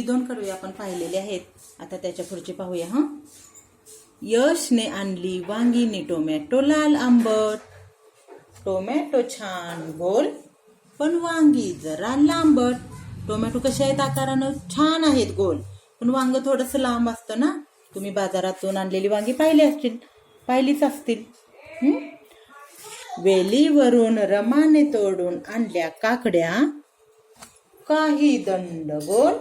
दोन कडवे आपण पाहिलेले आहेत. आता त्याच्या पुढचे पाहूया. यशने आणली वांगीनी टोमॅटो लाल आंबट. टोमॅटो छान गोल पण वांगी जरा लांबट. टोमॅटो कसे आहेत आकारानं? छान आहेत गोल, पण वांग थोडस लांब असतं ना. तुम्ही बाजारातून आणलेली वांगी पाहिलीच असतील. वेलीवरून रमाने तोडून आणल्या काकड्या. काही दंडगोल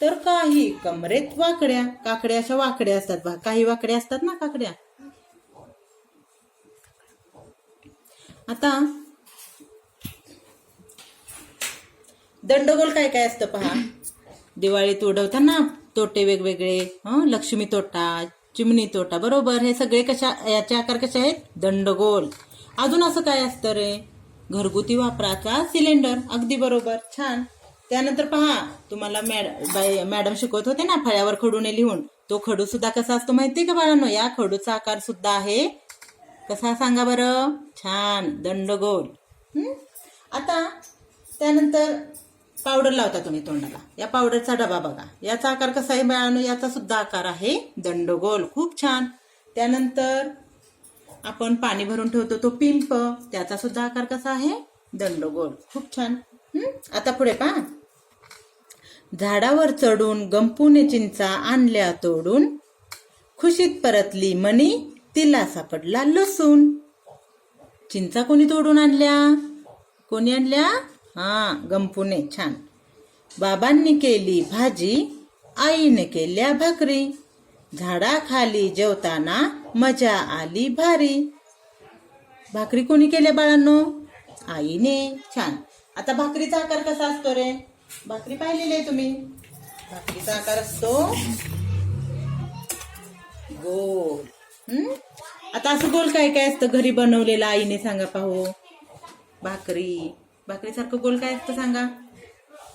तर काही कमरेत वाकड्या. काकड्या अशा वाकड्या असतात, काही वाकड्या असतात ना काकड्या. आता दंडगोल काय काय असतं पहा. दिवाळीत उडवताना तोटे वेगवेगळे, लक्ष्मी तोटा, चिमणी तोटा, बरोबर. हे सगळे याचे आकार कसे आहेत? दंडगोल. अजून असं काय असतं रे? घरगुती वापराचा सिलेंडर. अगदी बरोबर, छान. त्यानंतर पहा, तुम्हाला मॅडम शिकवत होते ना फळ्यावर खडूने लिहून. तो खडू सुद्धा कसा असतो माहितीये का बाळांनो? या खडूचा आकार सुद्धा आहे कसा सांगा बरं? छान, दंडगोल. आता त्यानंतर पावडर लावता तुम्ही तोंडाला. या पावडरचा डबा बघा, याचा आकार कसा आहे बाळांनो? याचा सुद्धा आकार आहे दंडगोल. खूप छान. त्यानंतर आपण पाणी भरून ठेवतो तो पिंप, त्याचा सुद्धा आकार कसा आहे? दंडगोल. खूप छान. आता पुढे पहा. झाडावर चढून गंपूने चिंचा आणल्या तोडून. खुशीत परतली मनी तिला सापडला लसूण. चिंचा कोणी तोडून आणल्या? कोणी आणल्या? गंपूने. छान. बाबांनी केली भाजी, आईने केल्या भाकरी. झाडाखाली जेवताना मजा आली भारी. भाकरी कोणी केल्या बाळांनो? आईने. छान. आता भाकरीचा आकार कसा असतो रे? भाकरी पाहिलेली आहे तुम्ही. भाकरीचा आकार असतो गोल. आता असं गोल काय काय असतं घरी बनवलेलं आईने? सांगा पाहू. भाकरीसारखं गोल काय असतं सांगा?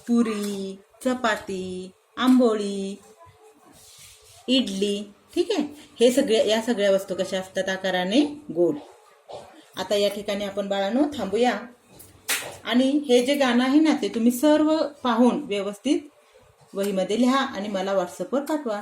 पुरी, चपाती, आंबोळी, इडली. ठीक आहे. या सगळ्या वस्तू कशा असतात आकाराने? गोल. आता या ठिकाणी आपण बाळांनो थांबूया. आणि हे जे गाणं आहे ना ते तुम्ही सर्व पाहून व्यवस्थित वहीमध्ये लिहा आणि मला व्हॉट्सअपवर पाठवा.